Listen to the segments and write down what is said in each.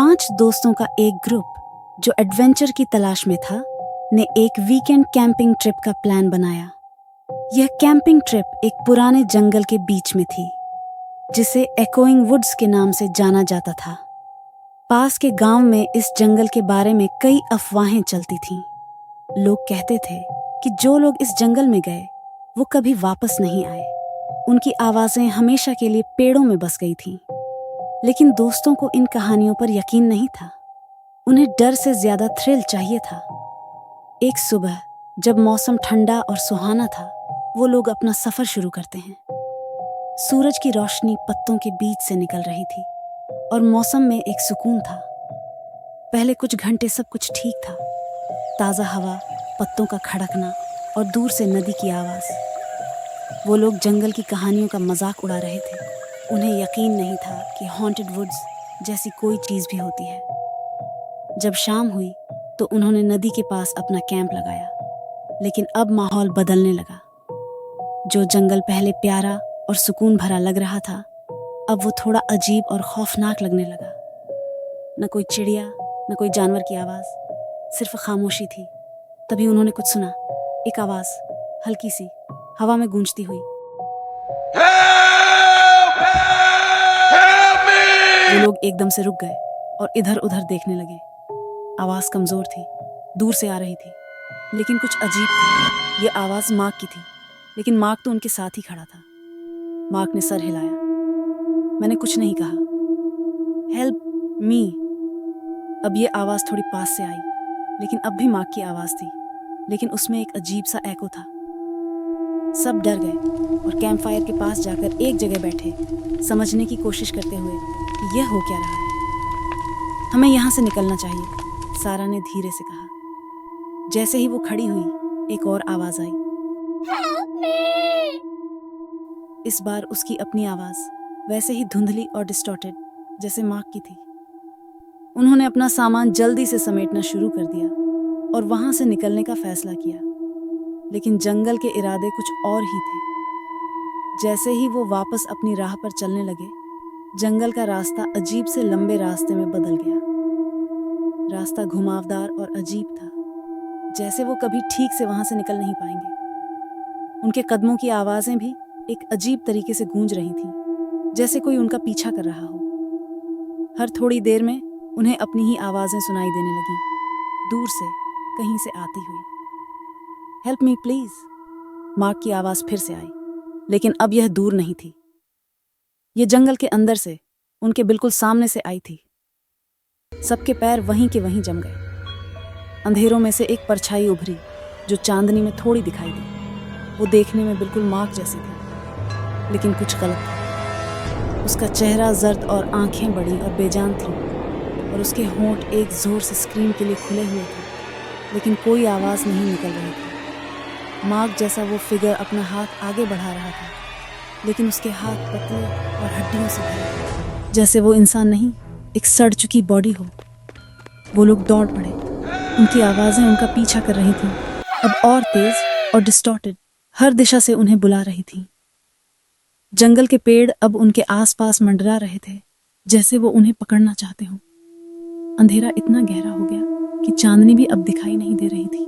5 दोस्तों का एक ग्रुप जो एडवेंचर की तलाश में था ने एक वीकेंड कैंपिंग ट्रिप का प्लान बनाया। यह कैंपिंग ट्रिप एक पुराने जंगल के बीच में थी जिसे एकोइंग वुड्स के नाम से जाना जाता था। पास के गांव में इस जंगल के बारे में कई अफवाहें चलती थीं। लोग कहते थे कि जो लोग इस जंगल में गए वो कभी वापस नहीं आए। उनकी आवाजें हमेशा के लिए पेड़ों में बस गई थीं। लेकिन दोस्तों को इन कहानियों पर यकीन नहीं था। उन्हें डर से ज्यादा थ्रिल चाहिए था। एक सुबह जब मौसम ठंडा और सुहाना था, वो लोग अपना सफर शुरू करते हैं। सूरज की रोशनी पत्तों के बीच से निकल रही थी और मौसम में एक सुकून था। पहले कुछ घंटे सब कुछ ठीक था। ताज़ा हवा, पत्तों का खड़कना और दूर से नदी की आवाज़। वो लोग जंगल की कहानियों का मजाक उड़ा रहे थे। उन्हें यकीन नहीं था कि हॉन्टेड वुड्स जैसी कोई चीज़ भी होती है। जब शाम हुई तो उन्होंने नदी के पास अपना कैंप लगाया। लेकिन अब माहौल बदलने लगा। जो जंगल पहले प्यारा और सुकून भरा लग रहा था, अब वो थोड़ा अजीब और खौफनाक लगने लगा। न कोई चिड़िया, न कोई जानवर की आवाज़, सिर्फ खामोशी थी। तभी उन्होंने कुछ सुना। एक आवाज़, हल्की सी, हवा में गूंजती हुई। वो लोग एकदम से रुक गए और इधर उधर देखने लगे। आवाज कमजोर थी, दूर से आ रही थी, लेकिन कुछ अजीब था। ये आवाज मार्क की थी, लेकिन मार्क तो उनके साथ ही खड़ा था। मार्क ने सर हिलाया। मैंने कुछ नहीं कहा। Help me. अब ये आवाज थोड़ी पास से आई, लेकिन अब भी मार्क की आवाज थी, लेकिन उसमें एक अजीब सा एको था। सब डर गए और कैंप फायर के पास जाकर एक जगह बैठे, समझने की कोशिश करते हुए कि यह हो क्या रहा है। हमें यहाँ से निकलना चाहिए, सारा ने धीरे से कहा। जैसे ही वो खड़ी हुई, एक और आवाज आई। Help me! इस बार उसकी अपनी आवाज वैसे ही धुंधली और डिस्टॉर्टेड जैसे मार्क की थी। उन्होंने अपना सामान जल्दी से समेटना शुरू कर दिया और वहां से निकलने का फैसला किया। लेकिन जंगल के इरादे कुछ और ही थे। जैसे ही वो वापस अपनी राह पर चलने लगे, जंगल का रास्ता अजीब से लंबे रास्ते में बदल गया। रास्ता घुमावदार और अजीब था, जैसे वो कभी ठीक से वहां से निकल नहीं पाएंगे। उनके कदमों की आवाजें भी एक अजीब तरीके से गूंज रही थीं, जैसे कोई उनका पीछा कर रहा हो। हर थोड़ी देर में उन्हें अपनी ही आवाजें सुनाई देने लगीं, दूर से, कहीं से आती हुई। हेल्प मी प्लीज, मार्क की आवाज फिर से आई, लेकिन अब यह दूर नहीं थी। यह जंगल के अंदर से, उनके बिल्कुल सामने से आई थी। सबके पैर वहीं के वहीं जम गए। अंधेरों में से एक परछाई उभरी जो चांदनी में थोड़ी दिखाई दी। वो देखने में बिल्कुल मार्क जैसी थी, लेकिन कुछ गलत था। उसका चेहरा जर्द और आंखें बड़ी और बेजान थीं, और उसके होंठ एक जोर से स्क्रीम के लिए खुले हुए थे, लेकिन कोई आवाज नहीं निकल रही थी। मार्क जैसा वो फिगर अपना हाथ आगे बढ़ा रहा था, लेकिन उसके हाथ पतले और हड्डियों से भरे थे, जैसे वो इंसान नहीं, एक सड़ चुकी बॉडी हो। वो लोग दौड़ पड़े। उनकी आवाजें उनका पीछा कर रही थीं, अब और तेज और डिस्टॉर्टेड, हर दिशा से उन्हें बुला रही थीं। जंगल के पेड़ अब उनके आसपास मंडरा रहे थे, जैसे वो उन्हें पकड़ना चाहते हों। अंधेरा इतना गहरा हो गया कि चांदनी भी अब दिखाई नहीं दे रही थी।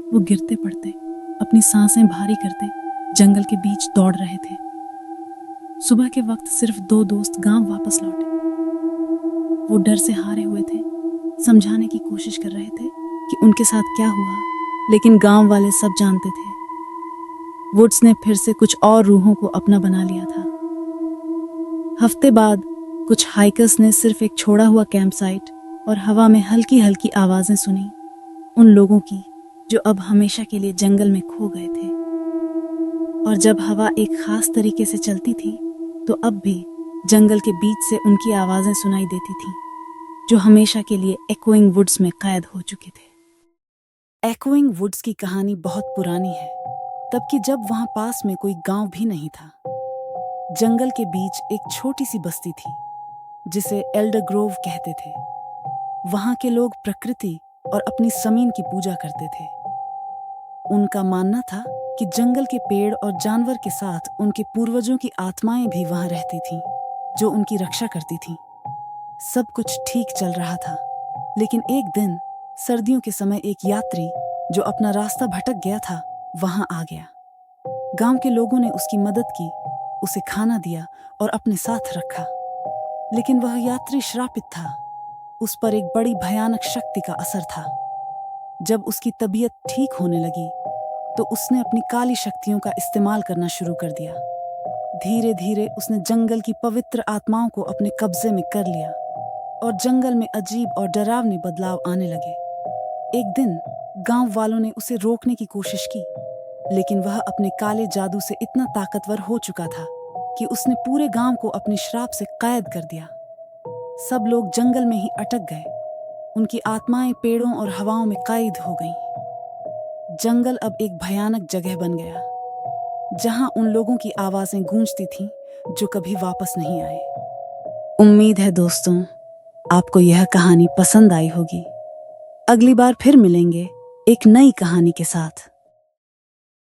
वो गिरते पड़ते, अपनी सांसें भारी करते जंगल के बीच दौड़ रहे थे। सुबह के वक्त सिर्फ 2 दोस्त गांव वापस लौटे। वो डर से हारे हुए थे, समझाने की कोशिश कर रहे थे कि उनके साथ क्या हुआ, लेकिन गांव वाले सब जानते थे। वुड्स ने फिर से कुछ और रूहों को अपना बना लिया था। हफ्ते बाद कुछ हाइकर्स ने सिर्फ एक छोड़ा हुआ कैंप साइट और हवा में हल्की हल्की आवाजें सुनी, उन लोगों की जो अब हमेशा के लिए जंगल में खो गए थे। और जब हवा एक खास तरीके से चलती थी, तो अब भी जंगल के बीच से उनकी आवाजें सुनाई देती थीं, जो हमेशा के लिए एकोइंग वुड्स में कैद हो चुके थे। एकोइंग वुड्स की कहानी बहुत पुरानी है, तब कि जब वहां पास में कोई गांव भी नहीं था। जंगल के बीच एक छोटी सी बस्ती थी, जिसे एल्डर ग्रोव कहते थे। वहां के लोग प्रकृति और अपनी जमीन की पूजा करते थे। उनका मानना था कि जंगल के पेड़ और जानवर के साथ उनके पूर्वजों की आत्माएं भी वहां रहती थीं, जो उनकी रक्षा करती थीं। सब कुछ ठीक चल रहा था, लेकिन एक दिन सर्दियों के समय एक यात्री जो अपना रास्ता भटक गया था वहां आ गया। गांव के लोगों ने उसकी मदद की, उसे खाना दिया और अपने साथ रखा। लेकिन वह यात्री श्रापित था। उस पर एक बड़ी भयानक शक्ति का असर था। जब उसकी तबीयत ठीक होने लगी तो उसने अपनी काली शक्तियों का इस्तेमाल करना शुरू कर दिया। धीरे धीरे उसने जंगल की पवित्र आत्माओं को अपने कब्जे में कर लिया और जंगल में अजीब और डरावने बदलाव आने लगे। एक दिन गांव वालों ने उसे रोकने की कोशिश की, लेकिन वह अपने काले जादू से इतना ताकतवर हो चुका था कि उसने पूरे गांव को अपने श्राप से कैद कर दिया। सब लोग जंगल में ही अटक गए। उनकी आत्माएं पेड़ों और हवाओं में कैद हो गईं। जंगल अब एक भयानक जगह बन गया, जहां उन लोगों की आवाजें गूंजती थीं जो कभी वापस नहीं आए। उम्मीद है दोस्तों, आपको यह कहानी पसंद आई होगी। अगली बार फिर मिलेंगे एक नई कहानी के साथ।